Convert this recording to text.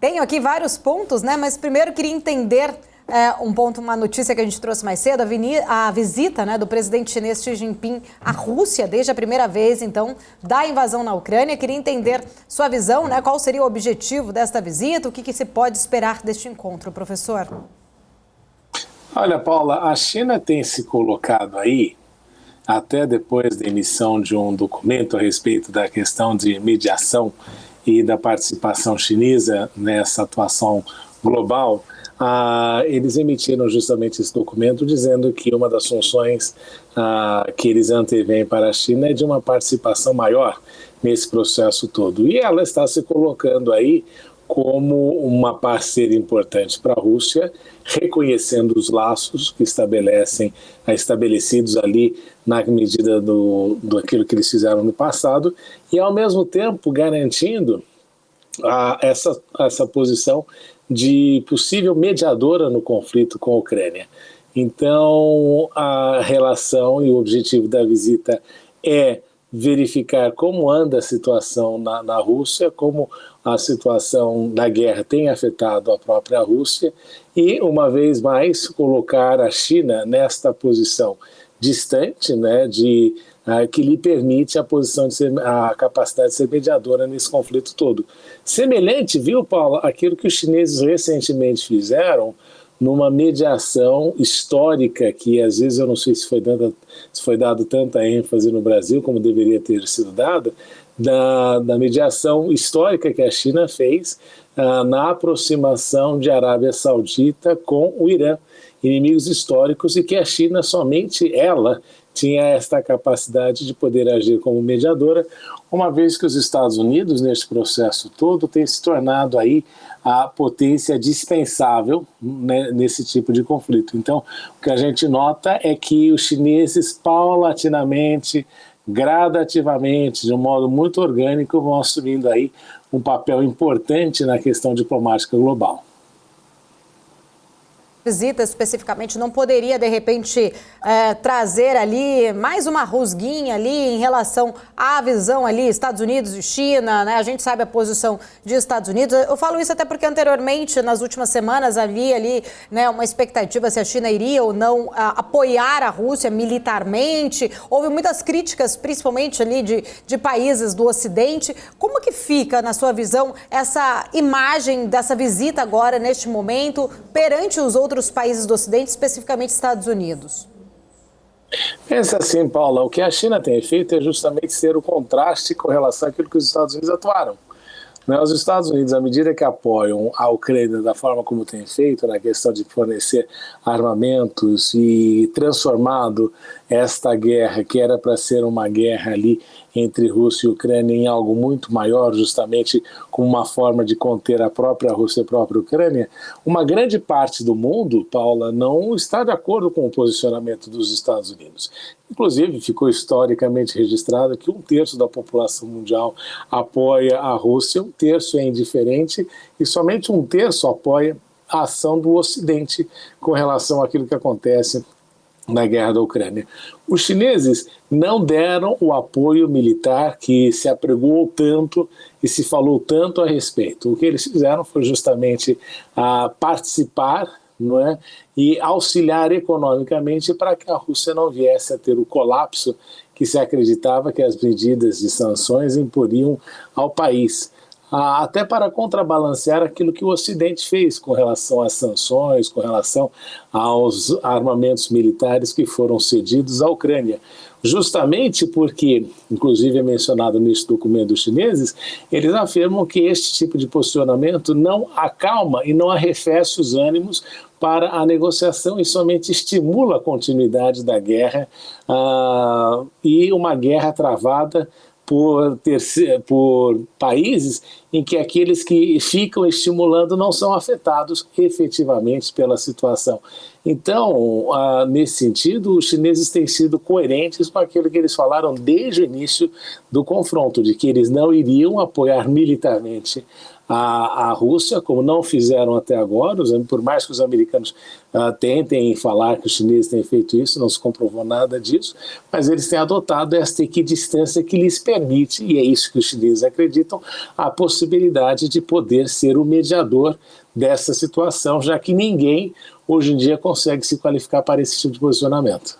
Tenho aqui vários pontos, né? Mas primeiro queria entender uma notícia que a gente trouxe mais cedo, a visita, né, do presidente chinês Xi Jinping à Rússia, desde a primeira vez, então, da invasão na Ucrânia. Queria entender sua visão, né? Qual seria o objetivo desta visita, o que se pode esperar deste encontro, professor? Olha, Paula, a China tem se colocado aí, até depois da emissão de um documento a respeito da questão de mediação e da participação chinesa nessa atuação global, eles emitiram justamente esse documento dizendo que uma das funções que eles antevêm para a China é de uma participação maior nesse processo todo. E ela está se colocando aí como uma parceira importante para a Rússia, reconhecendo os laços que estabelecidos ali na medida daquilo que eles fizeram no passado, e ao mesmo tempo garantindo essa posição de possível mediadora no conflito com a Ucrânia. Então, a relação e o objetivo da visita é verificar como anda a situação na Rússia, como a situação da guerra tem afetado a própria Rússia e, uma vez mais, colocar a China nesta posição distante, né, que lhe permite a capacidade de ser mediadora nesse conflito todo. Semelhante, viu, Paula, aquilo que os chineses recentemente fizeram numa mediação histórica que, às vezes, eu não sei se foi dado tanta ênfase no Brasil como deveria ter sido dada, da mediação histórica que a China fez na aproximação de Arábia Saudita com o Irã, inimigos históricos, e que a China, somente ela, tinha esta capacidade de poder agir como mediadora, uma vez que os Estados Unidos, neste processo todo, têm se tornado aí a potência dispensável, né, nesse tipo de conflito. Então, o que a gente nota é que os chineses, paulatinamente, gradativamente, de um modo muito orgânico, vão assumindo aí um papel importante na questão diplomática global. Visita especificamente não poderia, de repente, trazer ali mais uma rusguinha ali em relação à visão ali Estados Unidos e China, né? A gente sabe a posição dos Estados Unidos. Eu falo isso até porque anteriormente, nas últimas semanas, havia ali, né, uma expectativa se a China iria ou não apoiar a Rússia militarmente. Houve muitas críticas, principalmente ali de países do Ocidente. Como que fica, na sua visão, essa imagem dessa visita agora, neste momento, perante os outros países do Ocidente, especificamente Estados Unidos? Pensa assim, Paula, o que a China tem feito é justamente ser o contraste com relação àquilo que os Estados Unidos atuaram. Os Estados Unidos, à medida que apoiam a Ucrânia da forma como tem feito, na questão de fornecer armamentos e transformado esta guerra, que era para ser uma guerra ali entre Rússia e Ucrânia, em algo muito maior, justamente como uma forma de conter a própria Rússia e a própria Ucrânia, uma grande parte do mundo, Paula, não está de acordo com o posicionamento dos Estados Unidos. Inclusive, ficou historicamente registrado que 1/3 da população mundial apoia a Rússia, 1/3 é indiferente e somente 1/3 apoia a ação do Ocidente com relação àquilo que acontece na guerra da Ucrânia. Os chineses não deram o apoio militar que se apregou tanto e se falou tanto a respeito. O que eles fizeram foi justamente participar, não é, e auxiliar economicamente para que a Rússia não viesse a ter o colapso que se acreditava que as medidas de sanções imporiam ao país. Até para contrabalancear aquilo que o Ocidente fez com relação às sanções, com relação aos armamentos militares que foram cedidos à Ucrânia. Justamente porque, inclusive é mencionado nesse documento dos chineses, eles afirmam que este tipo de posicionamento não acalma e não arrefece os ânimos para a negociação e somente estimula a continuidade da guerra e uma guerra travada por países em que aqueles que ficam estimulando não são afetados efetivamente pela situação. Então, nesse sentido, os chineses têm sido coerentes com aquilo que eles falaram desde o início do confronto, de que eles não iriam apoiar militarmente A Rússia, como não fizeram até agora, por mais que os americanos tentem falar que os chineses têm feito isso, não se comprovou nada disso, mas eles têm adotado esta equidistância que lhes permite, e é isso que os chineses acreditam, a possibilidade de poder ser o mediador dessa situação, já que ninguém hoje em dia consegue se qualificar para esse tipo de posicionamento.